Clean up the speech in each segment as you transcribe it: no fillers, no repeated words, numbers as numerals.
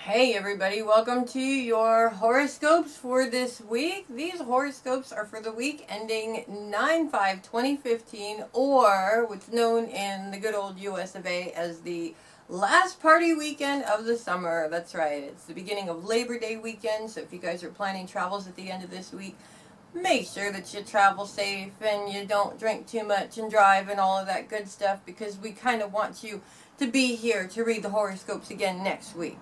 Hey everybody, welcome to your horoscopes for this week. These horoscopes are for the week ending 9/5/2015, or what's known in the good old US of A as the last party weekend of the summer. That's right, it's the beginning of Labor Day weekend, so if you guys are planning travels at the end of this week, make sure that you travel safe and you don't drink too much and drive and all of that good stuff, because we kind of want you to be here to read the horoscopes again next week.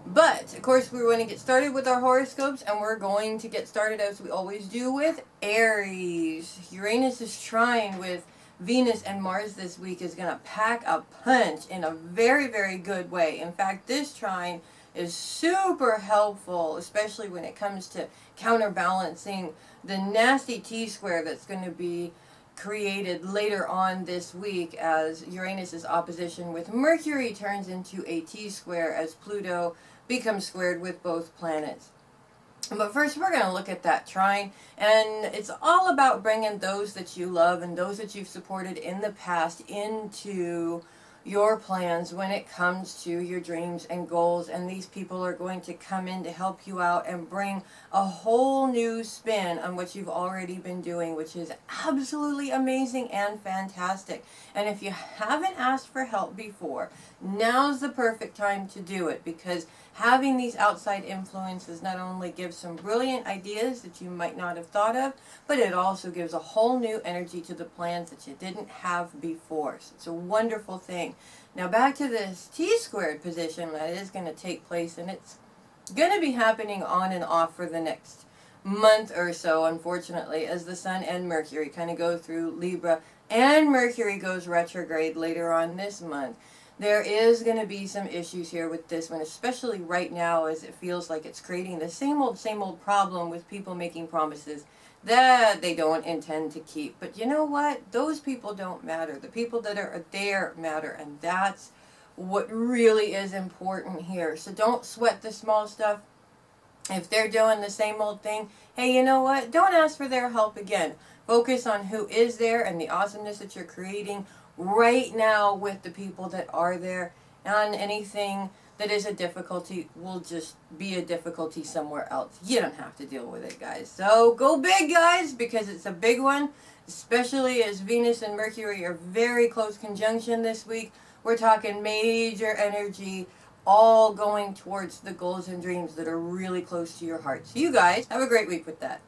But, of course, we're going to get started with our horoscopes, and we're going to get started, as we always do, with Aries. Uranus' trine with Venus and Mars this week is going to pack a punch in a very, very good way. In fact, this trine is super helpful, especially when it comes to counterbalancing the nasty T-square that's going to be created later on this week as Uranus's opposition with Mercury turns into a T-square as Pluto becomes squared with both planets. But first we're going to look at that trine, and it's all about bringing those that you love and those that you've supported in the past into your plans when it comes to your dreams and goals, and these people are going to come in to help you out and bring a whole new spin on what you've already been doing, which is absolutely amazing and fantastic. And if you haven't asked for help before, now's the perfect time to do it, because having these outside influences not only gives some brilliant ideas that you might not have thought of, but it also gives a whole new energy to the plans that you didn't have before. So it's a wonderful thing. Now back to this T-squared position that is going to take place, and it's going to be happening on and off for the next month or so, unfortunately, as the Sun and Mercury kind of go through Libra, and Mercury goes retrograde later on this month. There is going to be some issues here with this one, especially right now, as it feels like it's creating the same old problem with people making promises that they don't intend to keep. But you know what? Those people don't matter. The people that are there matter, and that's what really is important here. So don't sweat the small stuff. If they're doing the same old thing, hey, you know what? Don't ask for their help again. Focus on who is there and the awesomeness that you're creating right now with the people that are there, and anything that is a difficulty will just be a difficulty somewhere else. You don't have to deal with it, guys. So go big, guys, because it's a big one, especially as Venus and Mercury are very close conjunction this week. We're talking major energy, all going towards the goals and dreams that are really close to your heart. So you guys have a great week with that.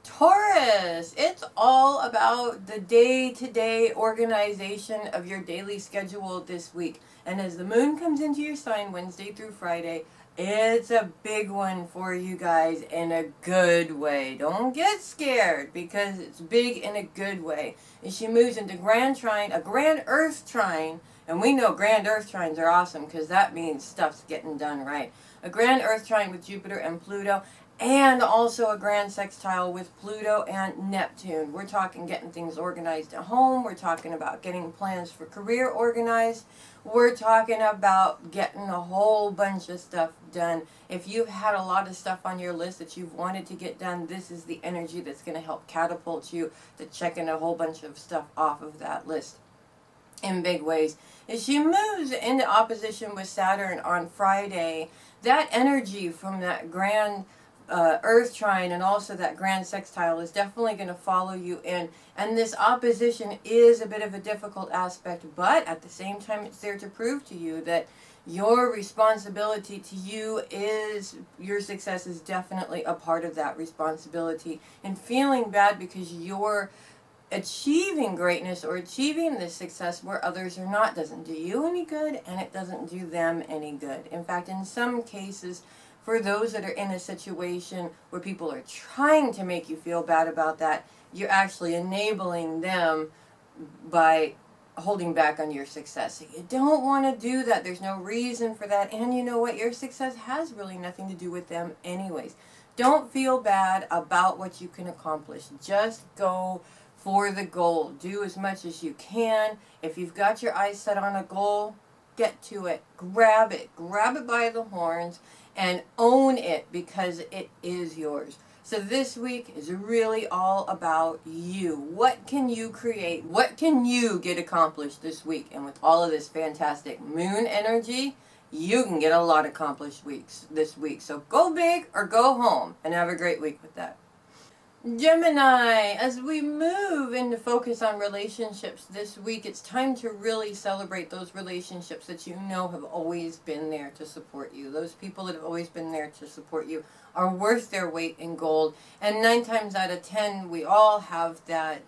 Taurus, it's all about the day-to-day organization of your daily schedule this week. And as the moon comes into your sign Wednesday through Friday, it's a big one for you guys in a good way. Don't get scared, because it's big in a good way. And she moves into grand trine, a grand earth trine, and we know grand earth trines are awesome because that means stuff's getting done right. A grand earth trine with Jupiter and Pluto, and also a grand sextile with Pluto and Neptune. We're talking getting things organized at home. We're talking about getting plans for career organized. We're talking about getting a whole bunch of stuff done. If you've had a lot of stuff on your list that you've wanted to get done, this is the energy that's going to help catapult you to checking a whole bunch of stuff off of that list in big ways. As she moves into opposition with Saturn on Friday, that energy from that grand Earth trine and also that grand sextile is definitely going to follow you in, and this opposition is a bit of a difficult aspect, but at the same time it's there to prove to you that your responsibility to you is, your success is definitely a part of that responsibility, and feeling bad because you're achieving greatness or achieving this success where others are not doesn't do you any good, and it doesn't do them any good. In fact, in some cases, for those that are in a situation where people are trying to make you feel bad about that, you're actually enabling them by holding back on your success. So you don't want to do that. There's no reason for that. And you know what? Your success has really nothing to do with them anyways. Don't feel bad about what you can accomplish. Just go for the goal. Do as much as you can. If you've got your eyes set on a goal, get to it. Grab it. Grab it by the horns and own it, because it is yours. So this week is really all about you. What can you create? What can you get accomplished this week? And with all of this fantastic moon energy, you can get a lot accomplished this week. So go big or go home and have a great week with that. Gemini, as we move into focus on relationships this week, it's time to really celebrate those relationships that you know have always been there to support you. Those people that have always been there to support you are worth their weight in gold. And 9 times out of 10, we all have that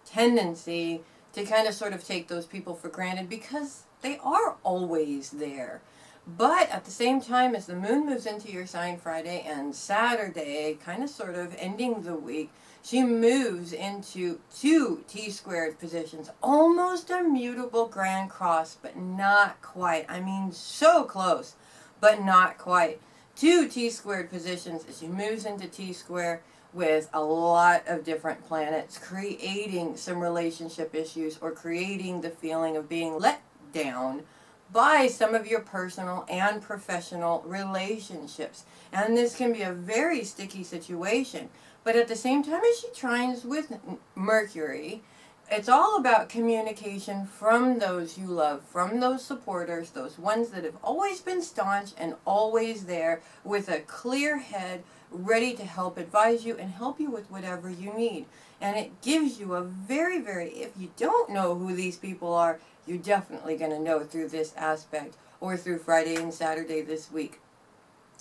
tendency to kind of sort of take those people for granted because they are always there. But at the same time, as the moon moves into your sign Friday and Saturday, kind of sort of ending the week, she moves into 2 T-squared positions. Almost a mutable grand cross, but not quite. I mean, so close, but not quite. 2 T-squared positions as she moves into T-square with a lot of different planets, creating some relationship issues or creating the feeling of being let down by some of your personal and professional relationships. And this can be a very sticky situation. But at the same time, as she trines with Mercury, it's all about communication from those you love, from those supporters, those ones that have always been staunch and always there with a clear head, ready to help advise you and help you with whatever you need. And it gives you a very, if you don't know who these people are, you're definitely going to know through this aspect or through Friday and Saturday this week.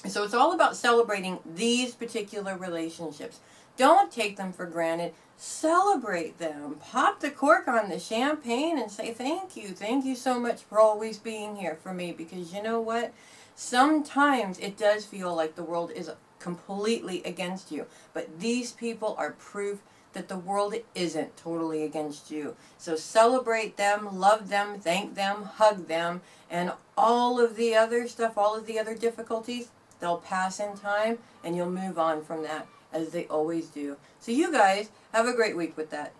So it's all about celebrating these particular relationships. Don't take them for granted. Celebrate them. Pop the cork on the champagne and say thank you. Thank you so much for always being here for me, because you know what? Sometimes it does feel like the world is completely against you, but these people are proof that the world isn't totally against you. So celebrate them, love them, thank them, hug them, and all of the other stuff, all of the other difficulties, they'll pass in time and you'll move on from that, as they always do. So you guys have a great week with that.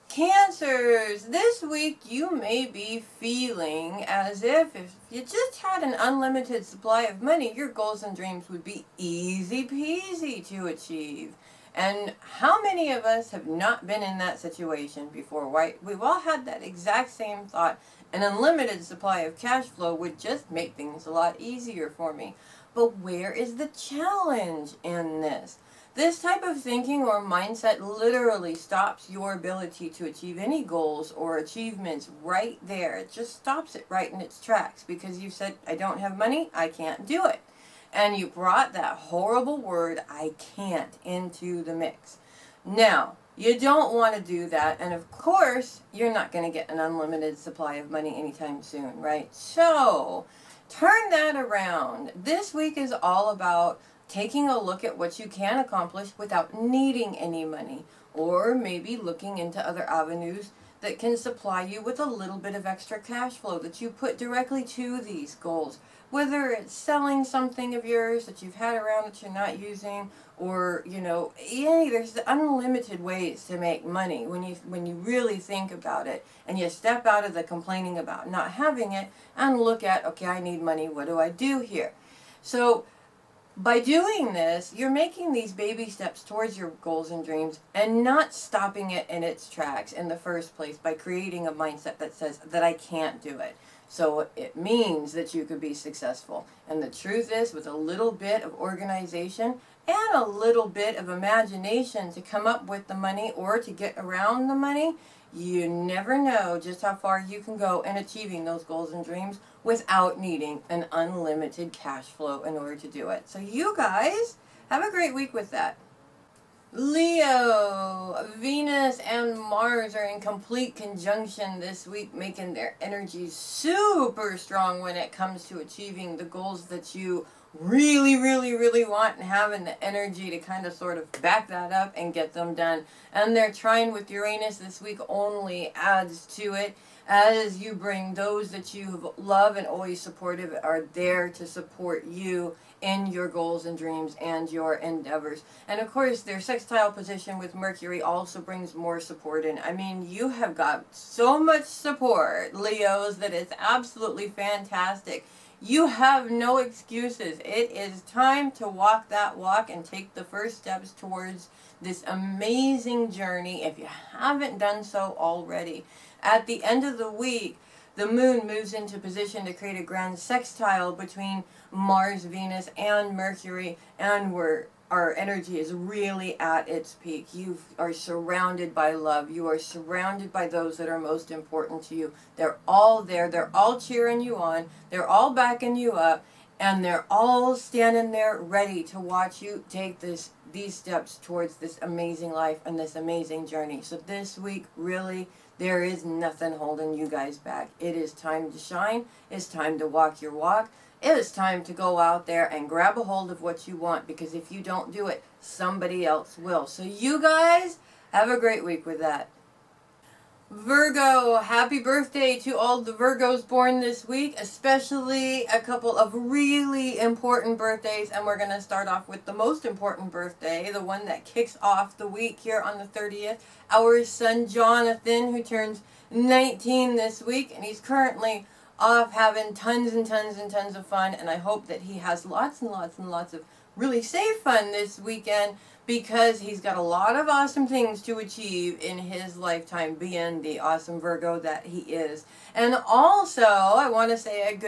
Cancers, this week you may be feeling as if you just had an unlimited supply of money, your goals and dreams would be easy peasy to achieve. And how many of us have not been in that situation before, right? We've all had that exact same thought. An unlimited supply of cash flow would just make things a lot easier for me. But where is the challenge in this? This type of thinking or mindset literally stops your ability to achieve any goals or achievements right there. It just stops it right in its tracks because you said, I don't have money, I can't do it. And you brought that horrible word, I can't, into the mix. Now, you don't want to do that. And of course, you're not going to get an unlimited supply of money anytime soon, right? So, turn that around. This week is all about taking a look at what you can accomplish without needing any money. Or maybe looking into other avenues that can supply you with a little bit of extra cash flow that you put directly to these goals. Whether it's selling something of yours that you've had around that you're not using, or, there's unlimited ways to make money when you really think about it and you step out of the complaining about not having it and look at, okay, I need money, what do I do here? So by doing this, you're making these baby steps towards your goals and dreams and not stopping it in its tracks in the first place by creating a mindset that says that I can't do it. So it means that you could be successful. And the truth is, with a little bit of organization and a little bit of imagination to come up with the money or to get around the money, you never know just how far you can go in achieving those goals and dreams without needing an unlimited cash flow in order to do it. So you guys have a great week with that. Leo, Venus and Mars are in complete conjunction this week, making their energies super strong when it comes to achieving the goals that you really want and having the energy to kind of sort of back that up and get them done. And their trine with Uranus this week only adds to it, as you bring those that you love and always supportive are there to support you in your goals and dreams and your endeavors. And of course, their sextile position with Mercury also brings more support in. I mean, you have got so much support, Leos, that it's absolutely fantastic. You have no excuses. It is time to walk that walk and take the first steps towards this amazing journey if you haven't done so already. At the end of the week, the moon moves into position to create a grand sextile between Mars, Venus, and Mercury, and our energy is really at its peak. You are surrounded by love. You are surrounded by those that are most important to you. They're all there. They're all cheering you on. They're all backing you up. And they're all standing there ready to watch you take these steps towards this amazing life and this amazing journey. So this week, really, there is nothing holding you guys back. It is time to shine. It's time to walk your walk. It is time to go out there and grab a hold of what you want, because if you don't do it, somebody else will. So you guys have a great week with that. Virgo, happy birthday to all the Virgos born this week, especially a couple of really important birthdays. And we're going to start off with the most important birthday, the one that kicks off the week here on the 30th. Our son Jonathan, who turns 19 this week, and he's currently off having tons and tons and tons of fun. And I hope that he has lots and lots and lots of really safe fun this weekend, because he's got a lot of awesome things to achieve in his lifetime, being the awesome Virgo that he is. And also, I want to say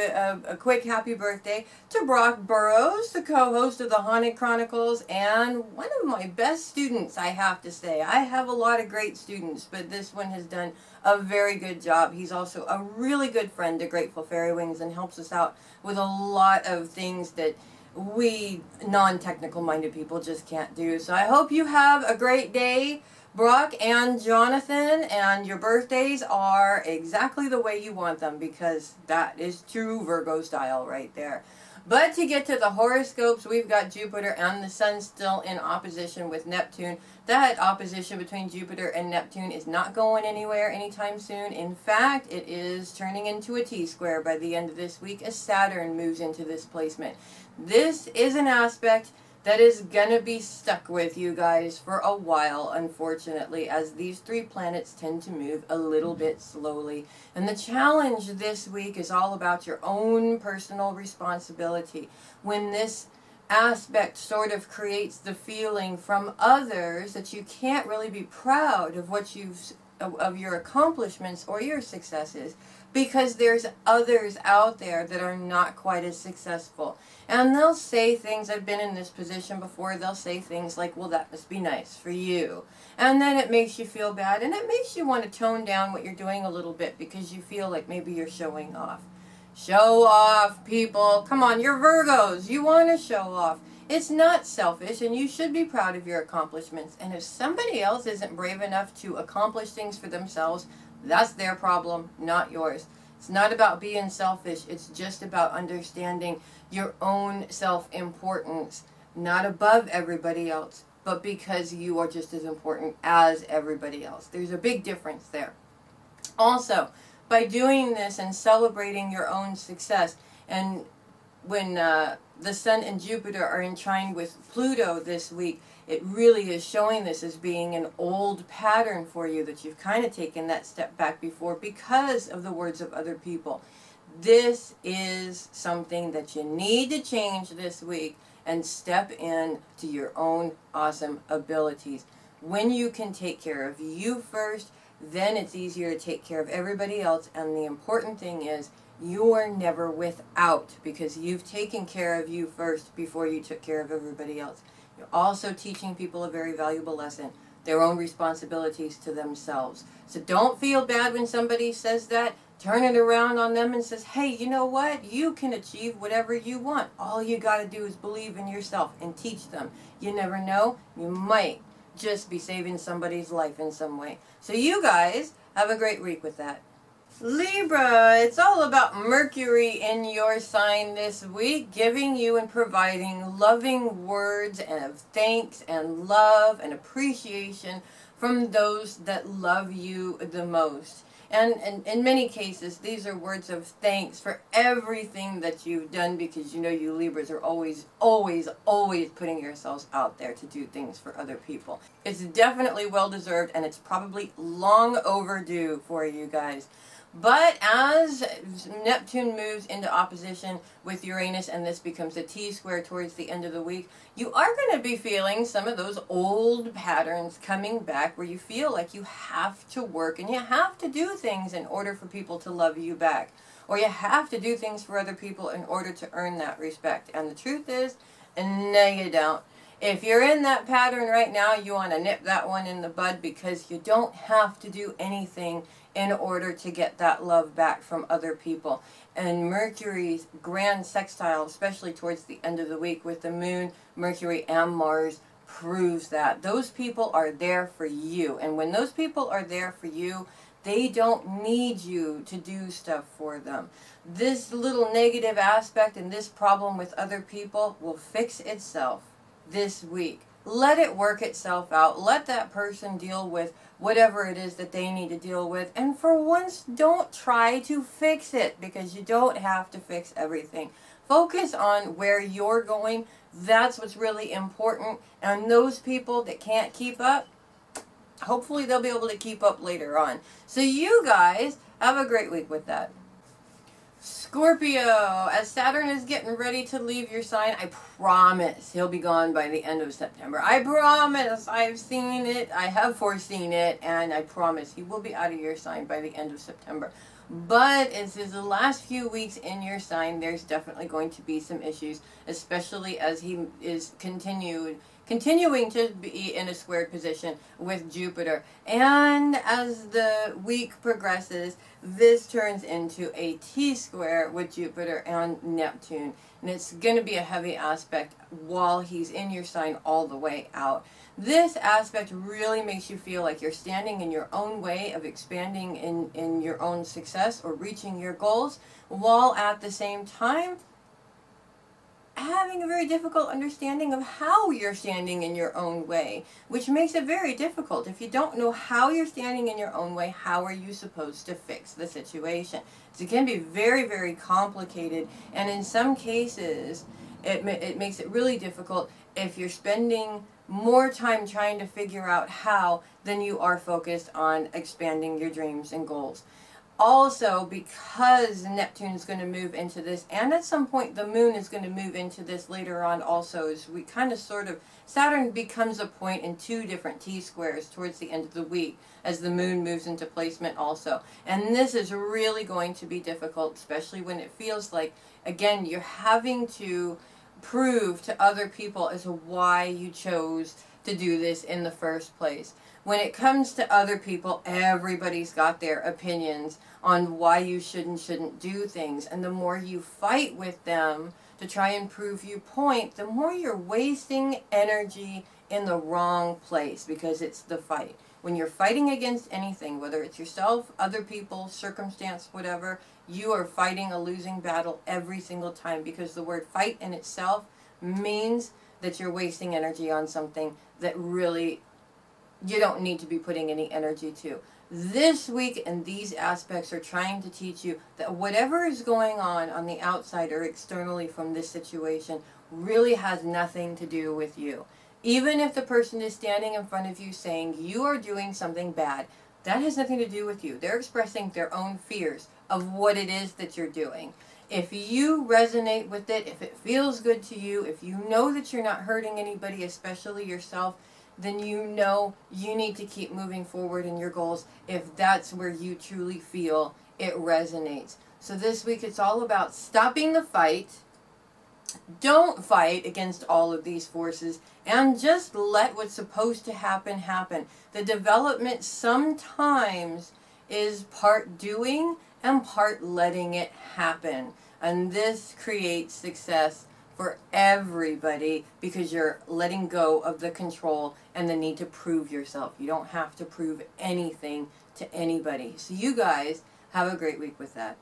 a quick happy birthday to Brock Burrows, the co-host of the Haunted Chronicles, and one of my best students, I have to say. I have a lot of great students, but this one has done a very good job. He's also a really good friend to Grateful Fairy Wings and helps us out with a lot of things that we non-technical minded people just can't do. So I hope you have a great day, Brock and Jonathan, and your birthdays are exactly the way you want them, because that is true Virgo style right there. But to get to the horoscopes, we've got Jupiter and the Sun still in opposition with Neptune. That opposition between Jupiter and Neptune is not going anywhere anytime soon. In fact, it is turning into a T-square by the end of this week as Saturn moves into this placement. This is an aspect that is going to be stuck with you guys for a while, unfortunately, as these three planets tend to move a little bit slowly. And the challenge this week is all about your own personal responsibility. When this aspect sort of creates the feeling from others that you can't really be proud of what of your accomplishments or your successes, because there's others out there that are not quite as successful. And they'll say things, I've been in this position before, they'll say things like, well, that must be nice for you. And then it makes you feel bad, and it makes you want to tone down what you're doing a little bit, because you feel like maybe you're showing off. Show off, people. Come on, you're Virgos. You want to show off. It's not selfish, and you should be proud of your accomplishments. And if somebody else isn't brave enough to accomplish things for themselves, that's their problem, not yours. It's not about being selfish. It's just about understanding your own self-importance, not above everybody else, but because you are just as important as everybody else. There's a big difference there. Also, by doing this and celebrating your own success, and when the Sun and Jupiter are in trine with Pluto this week, it really is showing this as being an old pattern for you, that you've kind of taken that step back before because of the words of other people. This is something that you need to change this week and step in to your own awesome abilities. When you can take care of you first, then it's easier to take care of everybody else. And the important thing is, you are never without, because you've taken care of you first before you took care of everybody else. You're also teaching people a very valuable lesson, their own responsibilities to themselves. So don't feel bad when somebody says that. Turn it around on them and says, hey, you know what? You can achieve whatever you want. All you got to do is believe in yourself and teach them. You never know. You might just be saving somebody's life in some way. So you guys have a great week with that. Libra, it's all about Mercury in your sign this week, giving you and providing loving words of thanks and love and appreciation from those that love you the most. And in many cases, these are words of thanks for everything that you've done, because you know you Libras are always, always, always putting yourselves out there to do things for other people. It's definitely well-deserved, and it's probably long overdue for you guys. But as Neptune moves into opposition with Uranus, and this becomes a T-square towards the end of the week, you are going to be feeling some of those old patterns coming back where you feel like you have to work and you have to do things in order for people to love you back. Or you have to do things for other people in order to earn that respect. And the truth is, no you don't. If you're in that pattern right now, you want to nip that one in the bud, because you don't have to do anything in order to get that love back from other people. And Mercury's grand sextile, especially towards the end of the week with the Moon, Mercury, and Mars, proves that. Those people are there for you. And when those people are there for you, they don't need you to do stuff for them. This little negative aspect and this problem with other people will fix itself this week. Let it work itself out. Let that person deal with whatever it is that they need to deal with. And for once, don't try to fix it, because you don't have to fix everything. Focus on where you're going. That's what's really important. And those people that can't keep up, hopefully they'll be able to keep up later on. So you guys have a great week with that. Scorpio, as Saturn is getting ready to leave your sign, I promise he'll be gone by the end of September. I promise. I've seen it. I have foreseen it. And I promise he will be out of your sign by the end of September. But as is the last few weeks in your sign, there's definitely going to be some issues, especially as he is continuing to be in a squared position with Jupiter. And as the week progresses, this turns into a T-square with Jupiter and Neptune. And it's going to be a heavy aspect while he's in your sign all the way out. This aspect really makes you feel like you're standing in your own way of expanding in your own success or reaching your goals, while at the same time having a very difficult understanding of how you're standing in your own way, which makes it very difficult. If you don't know how you're standing in your own way, how are you supposed to fix the situation? So it can be very, very complicated, and in some cases, it makes it really difficult if you're spending more time trying to figure out how than you are focused on expanding your dreams and goals. Also, because Neptune is going to move into this, and at some point the Moon is going to move into this later on also, as we kind of sort of, Saturn becomes a point in two different T-squares towards the end of the week as the Moon moves into placement also. And this is really going to be difficult, especially when it feels like, again, you're having to prove to other people as to why you chose to do this in the first place. When it comes to other people, everybody's got their opinions on why you should and shouldn't do things. And the more you fight with them to try and prove your point, the more you're wasting energy in the wrong place, because it's the fight. When you're fighting against anything, whether it's yourself, other people, circumstance, whatever, you are fighting a losing battle every single time, because the word fight in itself means that you're wasting energy on something that really you don't need to be putting any energy to. This week and these aspects are trying to teach you that whatever is going on the outside or externally from this situation really has nothing to do with you. Even if the person is standing in front of you saying you are doing something bad, that has nothing to do with you. They're expressing their own fears of what it is that you're doing. If you resonate with it, if it feels good to you, if you know that you're not hurting anybody, especially yourself, then you know you need to keep moving forward in your goals if that's where you truly feel it resonates. So this week it's all about stopping the fight. Don't fight against all of these forces, and just let what's supposed to happen happen. The development sometimes is part doing and part letting it happen. And this creates success for everybody, because you're letting go of the control and the need to prove yourself. You don't have to prove anything to anybody. So you guys have a great week with that.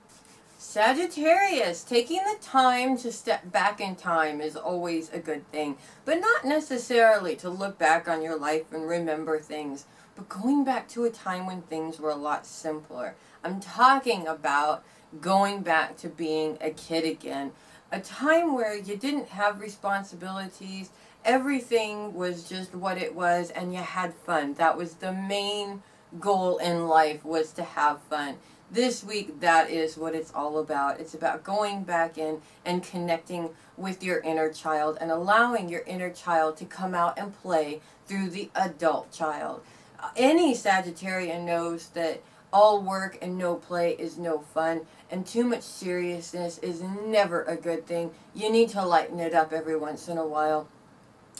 Sagittarius, taking the time to step back in time is always a good thing, but not necessarily to look back on your life and remember things, but going back to a time when things were a lot simpler. I'm talking about going back to being a kid again. A time where you didn't have responsibilities, everything was just what it was, and you had fun. That was the main goal in life, was to have fun. This week, that is what it's all about. It's about going back in and connecting with your inner child and allowing your inner child to come out and play through the adult child. Any Sagittarian knows that all work and no play is no fun, and too much seriousness is never a good thing. You need to lighten it up every once in a while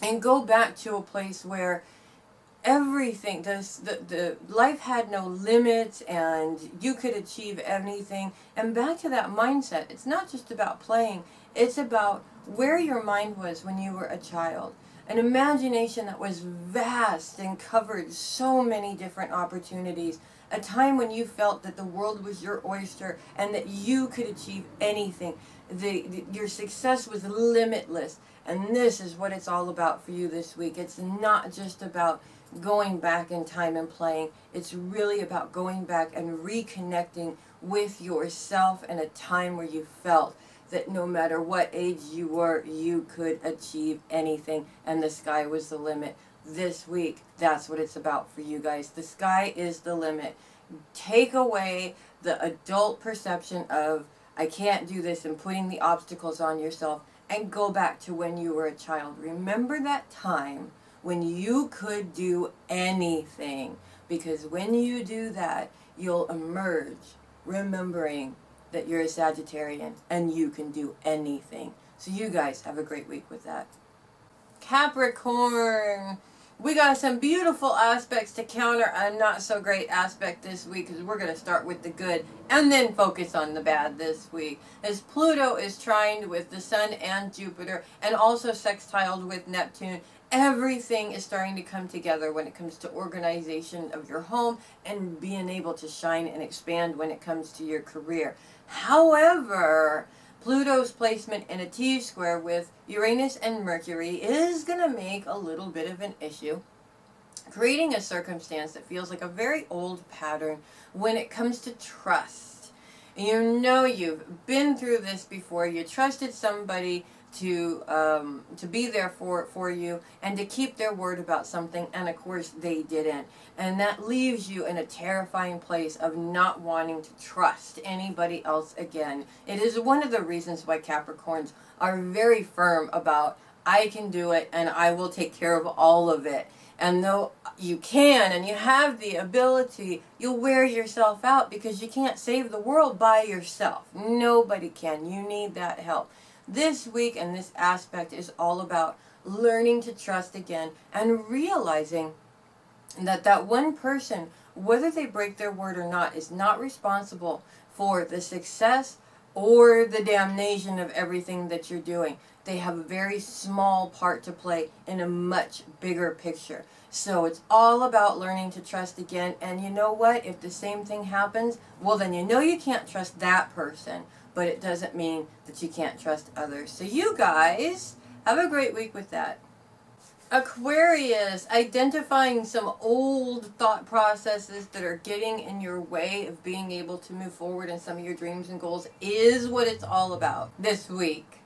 and go back to a place where everything the life had no limits and you could achieve anything. And back to that mindset, it's not just about playing, it's about where your mind was when you were a child. An imagination that was vast and covered so many different opportunities. A time when you felt that the world was your oyster and that you could achieve anything. Your success was limitless. And this is what it's all about for you this week. It's not just about going back in time and playing. It's really about going back and reconnecting with yourself in a time where you felt that no matter what age you were, you could achieve anything and the sky was the limit. This week, that's what it's about for you guys. The sky is the limit. Take away the adult perception of, I can't do this, and putting the obstacles on yourself, and go back to when you were a child. Remember that time when you could do anything, because when you do that, you'll emerge remembering that you're a Sagittarian and you can do anything. So you guys have a great week with that. Capricorn, we got some beautiful aspects to counter a not so great aspect this week, because we're going to start with the good and then focus on the bad this week. As Pluto is trined with the Sun and Jupiter and also sextiled with Neptune, everything is starting to come together when it comes to organization of your home and being able to shine and expand when it comes to your career. However, Pluto's placement in a T-square with Uranus and Mercury is going to make a little bit of an issue, creating a circumstance that feels like a very old pattern when it comes to trust. You know you've been through this before. You trusted somebody to be there for you and to keep their word about something, and of course they didn't. And that leaves you in a terrifying place of not wanting to trust anybody else again. It is one of the reasons why Capricorns are very firm about, I can do it and I will take care of all of it. And though you can and you have the ability, you'll wear yourself out because you can't save the world by yourself. Nobody can. You need that help. This week and this aspect is all about learning to trust again and realizing that that one person, whether they break their word or not, is not responsible for the success or the damnation of everything that you're doing. They have a very small part to play in a much bigger picture. So it's all about learning to trust again. And you know what? If the same thing happens, well, then you know you can't trust that person. But it doesn't mean that you can't trust others. So you guys have a great week with that. Aquarius, identifying some old thought processes that are getting in your way of being able to move forward in some of your dreams and goals is what it's all about this week.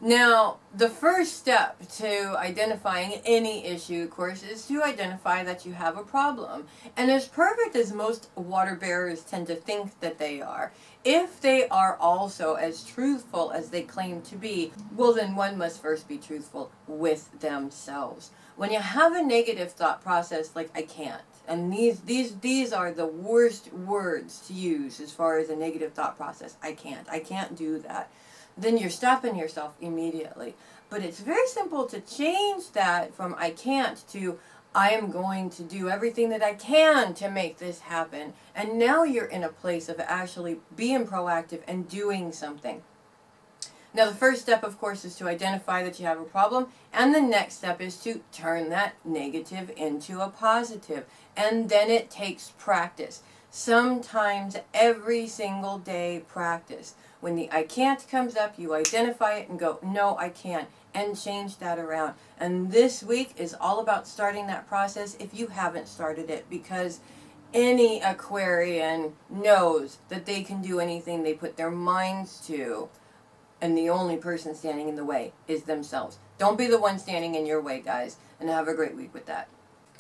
Now, the first step to identifying any issue, of course, is to identify that you have a problem. And as perfect as most water bearers tend to think that they are, if they are also as truthful as they claim to be, well, then one must first be truthful with themselves. When you have a negative thought process like, I can't, and these are the worst words to use as far as a negative thought process. I can't do that. Then you're stopping yourself immediately. But it's very simple to change that from I can't to I am going to do everything that I can to make this happen. And now you're in a place of actually being proactive and doing something. Now the first step, of course, is to identify that you have a problem. And the next step is to turn that negative into a positive. And then it takes practice. Sometimes every single day practice. When the I can't comes up, you identify it and go, no, I can't, and change that around. And this week is all about starting that process if you haven't started it, because any Aquarian knows that they can do anything they put their minds to, and the only person standing in the way is themselves. Don't be the one standing in your way, guys, and have a great week with that.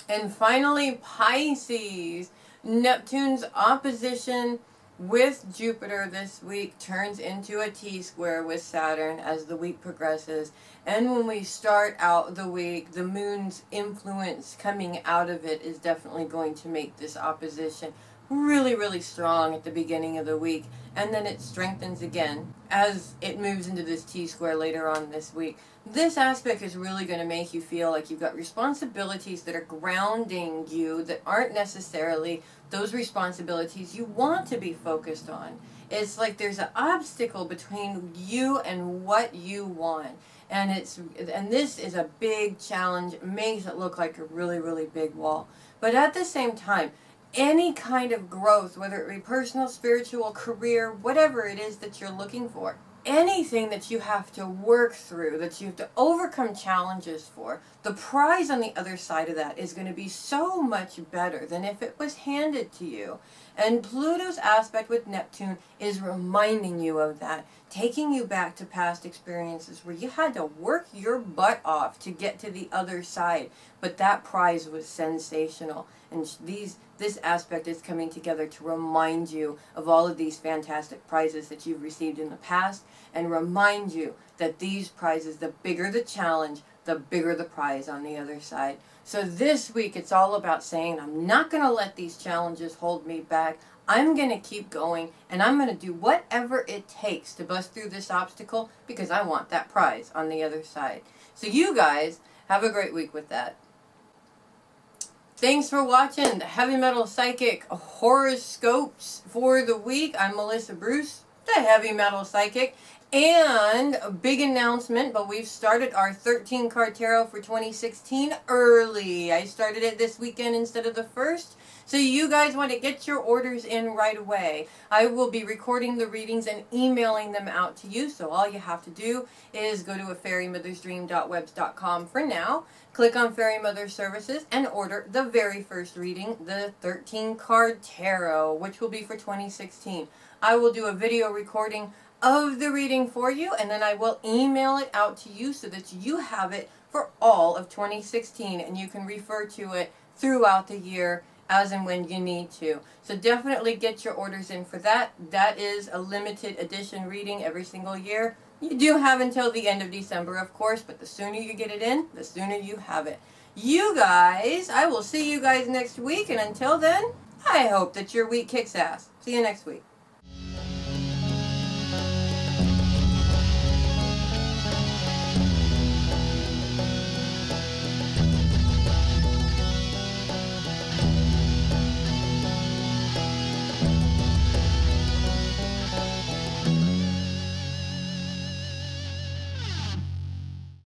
And finally, Pisces. Neptune's opposition with Jupiter this week turns into a T-square with Saturn as the week progresses. And when we start out the week, the moon's influence coming out of it is definitely going to make this opposition really, really strong at the beginning of the week. And then it strengthens again as it moves into this T-square later on this week. This aspect is really going to make you feel like you've got responsibilities that are grounding you that aren't necessarily those responsibilities you want to be focused on. It's like there's an obstacle between you and what you want. And this is a big challenge. It makes it look like a really, really big wall. But at the same time, any kind of growth, whether it be personal, spiritual, career, whatever it is that you're looking for, anything that you have to work through, that you have to overcome challenges for, the prize on the other side of that is going to be so much better than if it was handed to you. And Pluto's aspect with Neptune is reminding you of that, taking you back to past experiences where you had to work your butt off to get to the other side. But that prize was sensational. And this aspect is coming together to remind you of all of these fantastic prizes that you've received in the past, and remind you that these prizes, the bigger the challenge, the bigger the prize on the other side. So this week it's all about saying, I'm not going to let these challenges hold me back. I'm going to keep going, and I'm going to do whatever it takes to bust through this obstacle because I want that prize on the other side. So you guys have a great week with that. Thanks for watching the Heavy Metal Psychic Horoscopes for the week. I'm Melissa Bruce, the Heavy Metal Psychic. And a big announcement, but we've started our 13 card tarot for 2016 early. I started it this weekend instead of the 1st. So you guys want to get your orders in right away. I will be recording the readings and emailing them out to you. So all you have to do is go to afairymothersdream.webs.com for now. Click on Fairy Mother Services and order the very first reading, the 13 card tarot, which will be for 2016. I will do a video recording of the reading for you, and then I will email it out to you so that you have it for all of 2016, and you can refer to it throughout the year as and when you need to. So definitely get your orders in for that. That is a limited edition reading every single year. You do have until the end of December, of course, but the sooner you get it in, the sooner you have it. You guys, I will see you guys next week, and until then, I hope that your week kicks ass. See you next week.